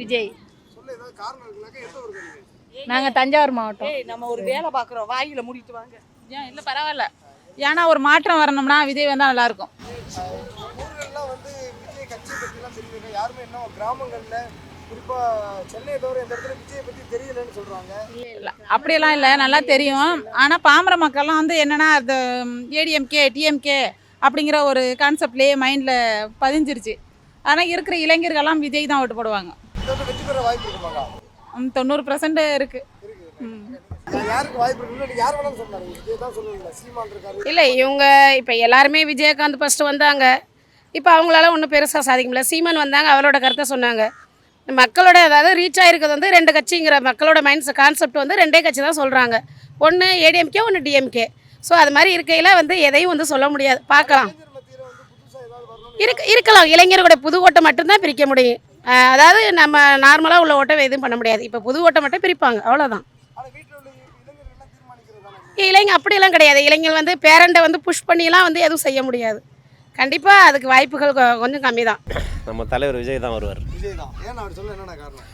விஜய். நாங்கள் தஞ்சாவூர் மாவட்டம். நம்ம ஒரு வேலை பார்க்குறோம், வாயில மூடிட்டு வாங்க. ஏன் இல்லை பரவாயில்ல, ஏன்னா ஒரு மாற்றம் வரணும்னா விஜய் வந்தால் நல்லாயிருக்கும். யாருமே என்ன கிராமங்களில் குறிப்பாக சென்னையை தவிர இந்த இடத்துல விஜயை பற்றி தெரியலன்னு சொல்கிறாங்க. இல்லை அப்படியெல்லாம் இல்லை, நல்லா தெரியும். ஆனால் பாமர மக்கள்லாம் வந்து என்னென்னா அது ஏடிஎம்கே டிஎம்கே அப்படிங்கிற ஒரு கான்செப்ட்லேயே மைண்டில் பதிஞ்சிருச்சு. ஆனால் இருக்கிற இளைஞர்கள்லாம் விஜய் தான் ஓட்டு போடுவாங்க. வெற்றி பெற வாய்ப்பு இருக்குமாக்கா? 90% இருக்குது. யாருக்கு வாய்ப்பு இருக்குன்னு யார் வேணாலும் சொன்னாங்க, விஜய் தான் சொல்லுவீங்களா? சீமான் இருக்காரு. இல்லை இவங்க இப்போ எல்லாருமே விஜயகாந்த் ஃபஸ்ட்டு வந்தாங்க, இப்போ அவங்களால ஒன்றும் பெருசாக சாதிக்க முடியல. சீமான் வந்தாங்க, அவரோட கருத்தை சொன்னாங்க. மக்களோட அதாவது ரீச் ஆகிருக்கிறது வந்து 2 கட்சிங்கிற மக்களோட மைண்ட்ஸ் கான்செப்ட் வந்து 2 கட்சி தான் சொல்கிறாங்க. ஒன்று ஏடிஎம்கே, ஒன்று டிஎம்கே. ஸோ அது மாதிரி இருக்கையில் வந்து எதையும் வந்து சொல்ல முடியாது. பார்க்கலாம், இருக்கலாம். இளைஞர்களோட புது ஓட்டை மட்டும்தான் பிரிக்க முடியும். அதாவது நம்ம நார்மலாக உள்ள ஓட்டை எதுவும் பண்ண முடியாது. இப்போ புது ஓட்டை மட்டும் பிரிப்பாங்க, அவ்வளோதான். அப்படியெல்லாம் கிடையாது. இளைஞர் வந்து பேரண்ட்டை வந்து புஷ் பண்ணிலாம் வந்து எதுவும் செய்ய முடியாது. கண்டிப்பாக அதுக்கு வாய்ப்புகள் கொஞ்சம் கம்மி தான். நம்ம தலைவர் விஜய் தான் வருவார். விஜய் தான். ஏன்னா அவர் சொல்ல என்னென்ன காரணம்?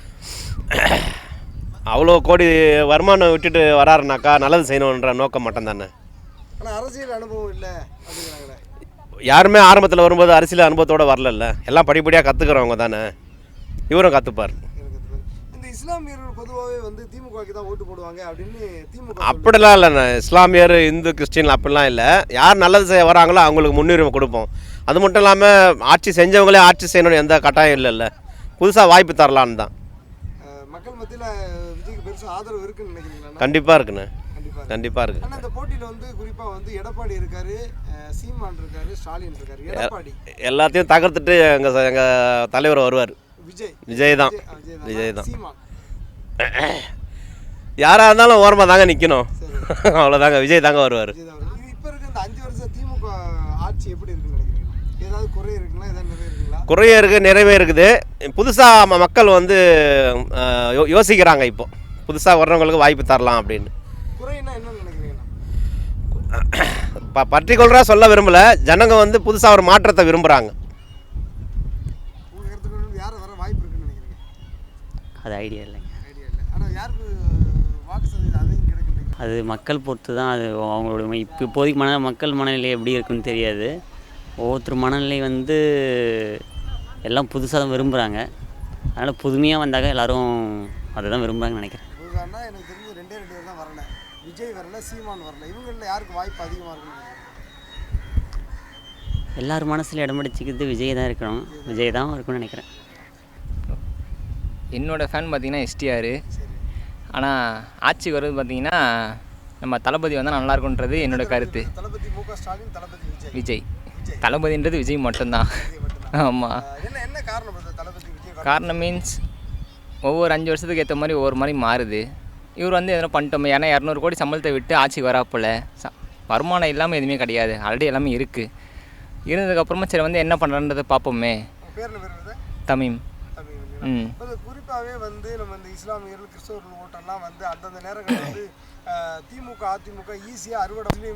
அவ்வளோ கோடி வருமானம் விட்டுட்டு வராருனாக்கா நல்லது செய்யணுன்ற நோக்கம் மட்டும் தானே. ஆனால் அரசியல் அனுபவம் இல்லை அப்படிங்கிறாங்களே. யாருமே ஆரம்பத்தில் வரும்போது அரசியல் அனுபவத்தோடு வரல, எல்லாம் படிப்படியாக கற்றுக்கிறவங்க தானே. இவரும் கற்றுப்பார். இந்த இஸ்லாமியர்கள் பொதுவாகவே வந்து திமுகவுக்கு தான் ஓட்டு போடுவாங்க அப்படின்னு திமுக அப்படிலாம் இல்லைண்ணே. இஸ்லாமியர் இந்து கிறிஸ்டின் அப்படிலாம் இல்லை. யார் நல்லது செய்ய வராங்களோ அவங்களுக்கு முன்னுரிமை கொடுப்போம். அது மட்டும் இல்லாமல் ஆட்சி செஞ்சவங்களே ஆட்சி செய்யணும்னு எந்த கட்டாயம் இல்லைல்ல, புதுசாக வாய்ப்பு தரலான்னு தான். மக்கள் மத்தியில் விஜய்க்கு பெருசாக ஆதரவு இருக்குன்னு நினைக்கிறீங்களா? கண்டிப்பாக இருக்குண்ணே, கண்டிப்பாக இருக்குது. ஆனால் இந்த போட்டியில் வந்து குறிப்பாக வந்து எடப்பாடி இருக்காரு, சீமான் இருக்காரு, ஸ்டாலின் இருக்காரு. எடப்பாடி எல்லாத்தையும் தகர்த்துட்டு எங்கள் தலைவர் வருவார். விஜய் தான். விஜய் தான். யாராக இருந்தாலும் ஓரமாக தாங்க நிற்கணும், அவ்வளோதாங்க. விஜய் தாங்க வருவார். இப்போ இருக்க இந்த 5 வருஷம் திமுக ஆட்சி எப்படி இருக்குன்னு நினைக்கிறீங்க? ஏதாவது குறை இருக்குங்களா? ஏதாவது நிறைய இருக்குங்களா? குறைய இருக்குது, நிறைவே இருக்குது. புதுசாக மக்கள் வந்து யோசிக்கிறாங்க. இப்போ புதுசாக வர்றவங்களுக்கு வாய்ப்பு தரலாம் அப்படின்னு. குறைன்னா என்னன்னு நினைக்கிறீங்க? பர்டிகுலராக சொல்ல விரும்பலை. ஜனங்க வந்து புதுசாக ஒரு மாற்றத்தை விரும்புகிறாங்க. யாரை வர வாய்ப்பு இருக்குன்னு நினைக்கிறீங்க? அது ஐடியா இல்லைங்க. ஆனால் யாருக்கு வாக்கு சதவீதம் அதிகம் கிடைக்குது? அது மக்கள் பொறுத்து தான். அது அவங்களோட இப்போதைக்கு மக்கள் மனநிலை எப்படி இருக்குன்னு தெரியாது. ஒவ்வொருத்தர் மனநிலை வந்து எல்லாம் புதுசாக தான் விரும்புகிறாங்க. அதனால் புதுமையாக வந்தாங்க எல்லோரும் அதை தான் விரும்புகிறாங்கன்னு நினைக்கிறேன். புதுசானா எனக்கு தெரிஞ்சு 2 பேர் தான் வரல. விஜய் வரல, சீமான் வரல. இவங்களில் யாருக்கு வாய்ப்பு அதிகமாக இருக்குன்னு நினைக்கிறேன்? எல்லார் மனசில் இடம் பிடிச்சிக்கிறது விஜய் தான் இருக்கணும். விஜய் தான் இருக்குன்னு நினைக்கிறேன். என்னோடய ஃபேன் பார்த்திங்கன்னா எஸ்டிஆர். ஆனால் ஆட்சிக்கு வருது பார்த்திங்கன்னா நம்ம தளபதி வந்தால் நல்லாயிருக்குன்றது என்னோடய கருத்து. தளபதி மு க ஸ்டாலின், தளபதி விஜய். தளபதின்றது விஜய் மட்டும்தான். ஆமாம். என்ன காரணம்? தளபதி விஜய் காரணம் மீன்ஸ் ஒவ்வொரு 5 வருஷத்துக்கு ஏற்ற மாதிரி ஒவ்வொரு மாதிரி மாறுது. இவர் வந்து எதனா பண்ணிட்டோமே, ஏன்னா 200 கோடி சம்பளத்தை விட்டு ஆட்சிக்கு வராப்பில் வருமானம் இல்லாமல் எதுவுமே கிடையாது, ஆல்ரெடி எல்லாமே இருக்குது. இருந்ததுக்கப்புறமா சரி வந்து என்ன பண்ணுறன்றதை பார்ப்போமே. தமீம். குறிப்பாகவே வந்து நம்ம இந்த இஸ்லாமியர்கள், கிறிஸ்தவர்கள் ஓட்டெல்லாம் வந்து அந்தந்த நேரங்கள் வந்து திமுக அதிமுக ஈஸியாக அறுவடை வந்து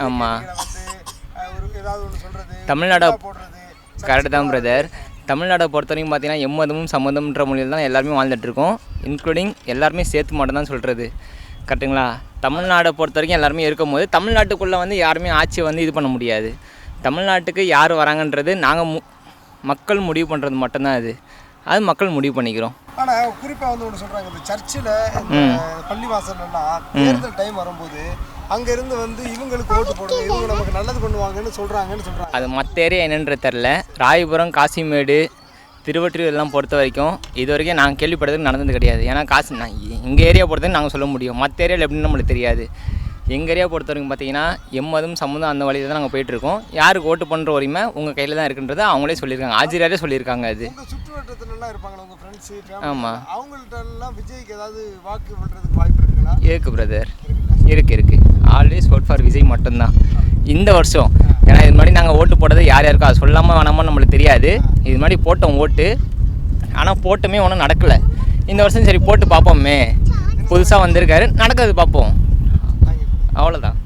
ஆமாம் ஒரு ஏதாவது ஒன்று சொல்கிறது, தமிழ்நாடு போடுறது. கரெக்டு தான் பிரதர். தமிழ்நாடை பொறுத்த வரைக்கும் பார்த்தீங்கன்னா எம்மதமும் சம்மதம்ன்ற மொழியில் தான் எல்லாருமே வாழ்ந்துட்டுருக்கோம். இன்க்ளூடிங் எல்லாருமே சேர்த்து மட்டும் தான் சொல்கிறது. கரெக்டுங்களா? தமிழ்நாடை பொறுத்த வரைக்கும் எல்லாருமே இருக்கும் போது தமிழ்நாட்டுக்குள்ளே வந்து யாருமே ஆட்சியை வந்து இது பண்ண முடியாது. தமிழ்நாட்டுக்கு யார் வராங்கன்றது நாங்கள் மக்கள் முடிவு பண்ணுறது மட்டும்தான். அது மக்கள் முடிவு பண்ணிக்கிறோம். ஆனால் குறிப்பாக வந்து ஒன்று சொல்கிறாங்க, இந்த சர்ச்சில் பள்ளிவாசல்லாம் தேர்தல் டைம் வரும்போது அங்கேருந்து வந்து இவங்களுக்கு ஓட்டு போடுங்க, இவங்க நமக்கு நல்லது பண்ணுவாங்கன்னு சொல்கிறாங்க. அது மற்ற ஏரியா என்னன்றது தெரில. ராயபுரம், காசிமேடு, திருவொற்றியூர் எல்லாம் பொறுத்த வரைக்கும் இது வரைக்கும் நாங்கள் கேள்விப்பட்டதுக்கு நடந்தது கிடையாது. ஏன்னா நான் எங்கள் ஏரியா பொறுத்தவரைக்கும் நாங்கள் சொல்ல முடியும், மற்ற ஏரியாவில் எப்படின்னு நம்மளுக்கு தெரியாது. எங்கள் ஏரியா பொறுத்த வரைக்கும் பார்த்தீங்கன்னா எம்மதும் சம்மதம் அந்த வழியில் தான் நாங்கள் போயிட்டுருக்கோம். யாருக்கு ஓட்டு பண்ணுற உரிமை உங்கள் கையில் தான் இருக்குன்றது அவங்களே சொல்லியிருக்காங்க, ஆஜிராரே சொல்லியிருக்காங்க. அது சுற்றுவட்டத்துலலாம் இருப்பாங்களா உங்கள் ஃப்ரெண்ட்ஸு? ஆமாம். அவங்கள்ட்டெல்லாம் விஜய்க்கு ஏதாவது வாக்கு பண்ணுறதுக்கு வாய்ப்பு இருக்குங்களா? இருக்குது பிரதர், இருக்குது. ஆல்வேஸ் ஓட் ஃபார் விஜய் மட்டும்தான் இந்த வருஷம். ஏன்னா இது மாதிரி நாங்கள் ஓட்டு போட்டது யார் யாருக்கோ அது சொல்லாமல் வேணாமல் நம்மளுக்கு தெரியாது. இது மாதிரி போட்டோம் ஓட்டு, ஆனால் போட்டுமே ஒன்றும் நடக்கலை. இந்த வருஷம் சரி போட்டு பார்ப்போமே, புதுசாக வந்திருக்காரு, நடக்கிறது பார்ப்போம், அவ்வளோதான்.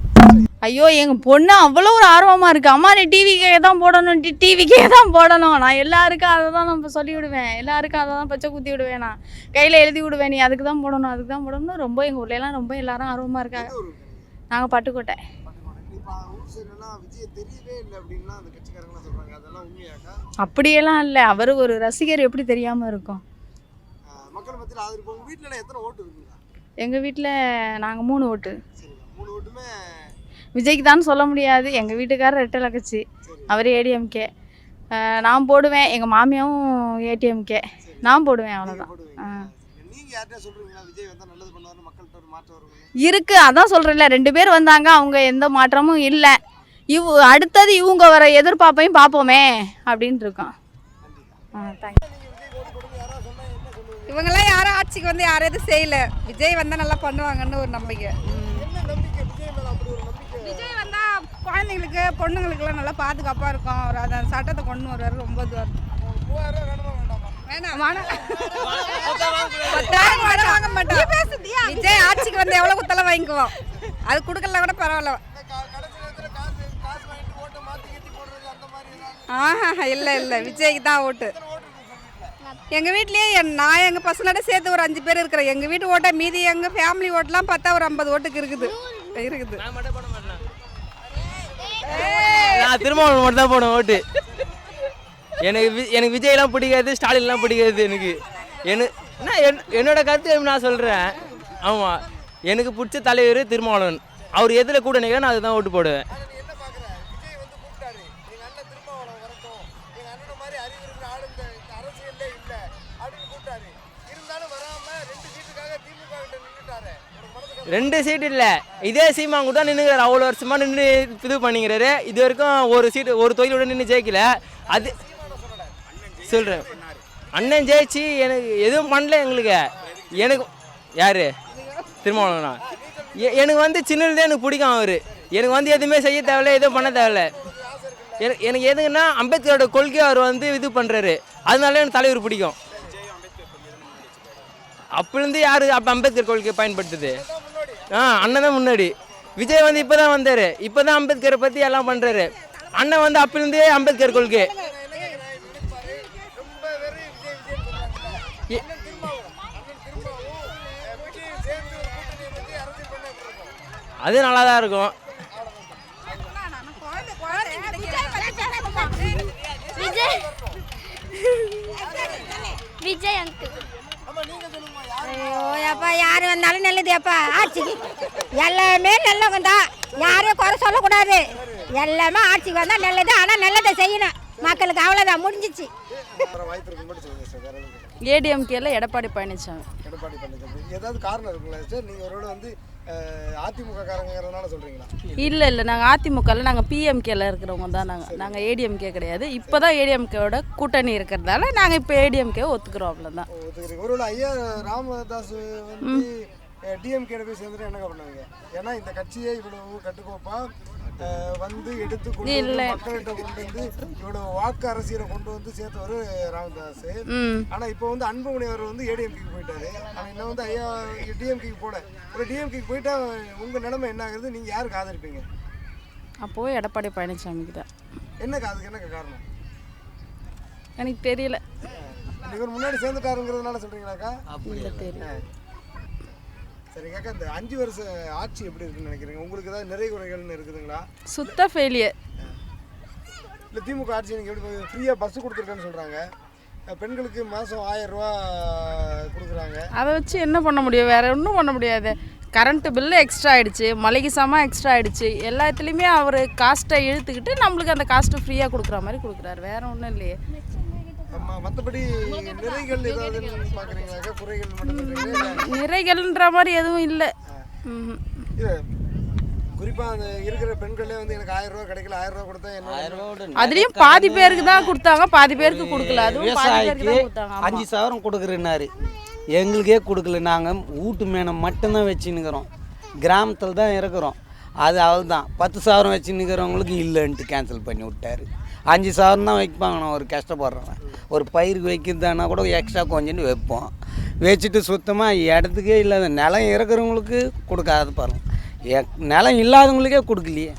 ஐயோ எங்கள் பொண்ணு அவ்வளோ ஒரு ஆர்வமாக இருக்குது. அம்மா நீ டிவிக்கே தான் போடணும், டிவிக்கே தான் போடணும். நான் எல்லாருக்கும் அதை தான் நம்ம சொல்லி விடுவேன், எல்லாருக்கும் அதை தான் பச்சை குத்தி விடுவேன். நான் கையில் எழுதி விடுவேன், நீ அதுக்கு தான் போடணும், அதுக்கு தான் போடணும். ரொம்ப எங்கள் ஊர்லலாம் ரொம்ப எல்லாரும் ஆர்வமாக இருக்காங்க. நாங்கள் பட்டுக்கோட்டை. இப்போ ஊர் சைடுலாம் விஜய் தெரியவே இல்லை அப்படின்லாம் அந்த கட்சிக்காரங்களாம் சொல்கிறாங்க, அதெல்லாம் உண்மையாக்கா? அப்படியெல்லாம் இல்லை, அவர் ஒரு ரசிகர் எப்படி தெரியாமல் இருக்கும். மக்கள் மத்தியில் ஆதரவு. உங்கள் வீட்டில் எத்தனை ஓட்டு இருக்குங்களா? எங்கள் வீட்டில் நாங்கள் 3 ஓட்டு. சரி, 3 ஓட்டுமே விஜய்க்கு தான் சொல்ல முடியாது. எங்கள் வீட்டுக்காரர் ரெட்டை கட்சி, அவர் ஏடிஎம்கே. நான் போடுவேன், எங்கள் மாமியாவும் ஏடிஎம்கே. நான் போடுவேன், அவ்வளோதான். நீங்கள் யார்கிட்ட சொல்கிறீங்களா விஜய் வந்தால் நல்லது பண்ணுவார்னு, மக்கள்கிட்ட ஒரு மாற்றம் வரும் இருக்குது? அதான் சொல்கிறேன்ல, 2 பேர் வந்தாங்க, அவங்க எந்த மாற்றமும் இல்லை. அடுத்தது இவங்க வர எதிர்பார்ப்பையும் பார்ப்போமே அப்படின்ட்டு இருக்கோம். தேங்க்யூ. இவங்கெல்லாம் யாரும் ஆட்சிக்கு வந்து யாரும் எதுவும் செய்யலை. விஜய் வந்தால் நல்லா பண்ணுவாங்கன்னு ஒரு நம்பிக்கை. விஜய் வந்தால் குழந்தைங்களுக்கு பொண்ணுங்களுக்குலாம் நல்லா பாதுகாப்பாக இருக்கும். அவர் அந்த சட்டத்தை கொண்டு வருவார். ரொம்ப இதுவாக இருக்கும். வாங்க மாட்டோம். விஜய் ஆட்சிக்கு வந்து எவ்வளோ குத்தலாம் வாங்கிக்குவோம். அது கொடுக்கலாம் கூட பரவாயில்ல. இல்லை விஜய்க்கு தான் ஓட்டு. எங்கள் வீட்லேயே நான் எங்கள் பசங்களோட சேர்த்து ஒரு 5 பேர் இருக்கிறேன். எங்கள் வீட்டு ஓட்டை மீதி எங்கள் ஃபேமிலி ஓட்டெலாம் பார்த்தா ஒரு 50 ஓட்டுக்கு இருக்குது. நான் திருமாவளவன் மட்டும் தான் போனேன் ஓட்டு. எனக்கு விஜய்லாம் பிடிக்காது, ஸ்டாலின்லாம் பிடிக்காது. என்னோட கருத்து நான் சொல்கிறேன். ஆமாம், எனக்கு பிடிச்ச தலைவர் திருமாவளவன். அவர் எதில் கூட நிற்கிறேன் நான் அதுதான் ஓட்டு போடுவேன். ரெண்டு சீட்டு இல்லை, இதே சீமான் கூட நின்றுக்கிறார். அவ்வளோ வருஷமாக நின்று இது பண்ணிக்கிறாரு. இது வரைக்கும் ஒரு சீட்டு ஒரு தொழிலோட நின்று ஜெயிக்கல. அது சொல்கிறேன், அண்ணன் ஜெயிச்சு எனக்கு எதுவும் பண்ணல. எனக்கு யார் திருமாவளவனா? எனக்கு சின்னதுதான் எனக்கு பிடிக்கும். அவர் எனக்கு எதுவுமே செய்ய தேவையில்ல, எதுவும் பண்ண தேவையில்ல. எனக்கு எதுக்குன்னா அம்பேத்கரோட கொள்கையை அவர் இது பண்ணுறாரு. அதனால எனக்கு தலைவர் பிடிக்கும். அப்போலேருந்து யார் அப்போ அம்பேத்கர் கொள்கையை பயன்படுத்துது? அண்ணன் தான் முன்னாடி. விஜய் இப்போ தான் வந்தார். இப்போ தான் அம்பேத்கரை பற்றி எல்லாம் பண்ணுறாரு. அண்ணன் அப்போலேருந்தே அம்பேத்கர் கொள்கை. அது நல்லா தான் இருக்கும். விஜய் அங்கிள். ஐயோ அப்பா, யார் வந்தாலும் நல்லது அப்பா. ஆட்சிக்கு எல்லாமே நல்லவங்க தான், யாரையும் குறை சொல்லக்கூடாது. எல்லாமே ஆட்சிக்கு வந்தால் நல்லது. ஆனால் நல்லதை செய்யணும் மக்களுக்கு, அவ்வளோதான், முடிஞ்சிச்சு. ஏடிஎம்கேல எடப்பாடி பழனிசாமி. ஏதாவது காரணம் இருக்குங்களா சார்? நீங்கள் ஒருவேளை அதிமுக காரங்கிறதுனால சொல்கிறீங்களா? இல்லை, நாங்கள் அதிமுகவில் நாங்கள் பிஎம்கேல இருக்கிறவங்க தான். நாங்கள் ஏடிஎம்கே கிடையாது. இப்போ தான் ஏடிஎம்கேவோட கூட்டணி இருக்கிறதால நாங்கள் இப்போ ஏடிஎம்கே ஒத்துக்கிறோம், அவ்வளோதான். ஒத்துக்கிறீங்க. ஒருவேளை ஐயா ராமதாஸ் டிஎம்கேட போய் சேர்ந்துட்டு என்ன பண்ணுவாங்க? ஏன்னா இந்த கட்சியை இவ்வளவு கட்டுக்கோப்பா எடுத்து மக்கள்கிட்ட கொண்டு இவ்வளவு வாக்கு அரசியலை கொண்டு சேர்த்தவர் ராமதாஸ். ஆனா இப்போ அன்புமணி அவர் ஏடிஎம்கேக்கு போயிட்டாரு. ஆனா இன்னும் ஐயா டிஎம்கேக்கு போல. ஒரு டிஎம்கேக்கு போயிட்டா உங்க நிலைமை என்ன ஆகுது? நீங்க யாருக்கு ஆதரிப்பீங்க? அப்போ எடப்பாடி பழனிசாமிக்கு தான். அதுக்கு என்ன காரணம் எனக்கு தெரியல. இவர் முன்னாடி சேர்ந்துட்டாருங்கிறதுனால சொல்றீங்களாக்கா? இல்லை, தெரியல. சரிங்கக்கா, இந்த 5 வருஷ ஆட்சி எப்படி இருக்குன்னு நினைக்கிறீங்க? உங்களுக்கு ஏதாவது நிறை குறைகள்னு இருக்குதுங்களா? சுத்த ஃபெயிலியர். இல்லை, திமுக ஆட்சி நீங்கள் எப்படி ஃப்ரீயாக பஸ்ஸு கொடுத்துருக்கேன்னு சொல்கிறாங்க. பெண்களுக்கு மாதம் 1000 ரூபா கொடுக்குறாங்க. அதை வச்சு என்ன பண்ண முடியும்? வேறு ஒன்றும் பண்ண முடியாது. கரண்ட்டு பில்லு எக்ஸ்ட்ரா ஆகிடுச்சு, மளிகை சாமான் எக்ஸ்ட்ரா ஆகிடுச்சு. எல்லாத்துலேயுமே அவர் காஸ்ட்டை இழுத்துக்கிட்டு நம்மளுக்கு அந்த காஸ்ட்டு ஃப்ரீயாக கொடுக்குற மாதிரி கொடுக்குறாரு. வேறு ஒன்றும் இல்லையே. மற்றபடி நிறைகள் ஏதாவது பார்க்குறீங்களாக்கா? குறைகள் மட்டும் சொல்கிறீங்க? நிறைகள்ன்ற மாதிரி எதுவும் இல்லை. குறிப்பாக அந்த இருக்கிற பெண்களே எனக்கு 1000 ரூபா கிடைக்கல, 1000 ரூபா கொடுத்தா என்ன? அதுலேயும் பாதி பேருக்கு தான் கொடுத்தாங்க, பாதி பேருக்கு கொடுக்கல. அதுவும் பாதி பேருக்கு தான் கொடுத்தாங்க. 5000 கொடுக்குறேன்னாரு, எங்களுக்கே கொடுக்கல. நாங்கள் வீட்டு மேனை மட்டும்தான் வச்சுன்னுக்கிறோம், கிராமத்தில் தான் இருக்கிறோம். அது அவள் தான் 10,000 வச்சுன்னுக்கிறவங்களுக்கு இல்லைன்ட்டு கேன்சல் பண்ணி விட்டார். 5,000 தான் வைப்பாங்க. நான் ஒரு கஷ்டப்படுறேன். ஒரு பயிருக்கு வைக்கிறதுனா கூட எக்ஸ்ட்ரா கொஞ்சம் வைப்போம். வச்சுட்டு சுத்தமாக இடத்துக்கே இல்லாத நிலம் இருக்கிறவங்களுக்கு கொடுக்காத பாருங்க. நிலம் இல்லாதவங்களுக்கே கொடுக்கலையே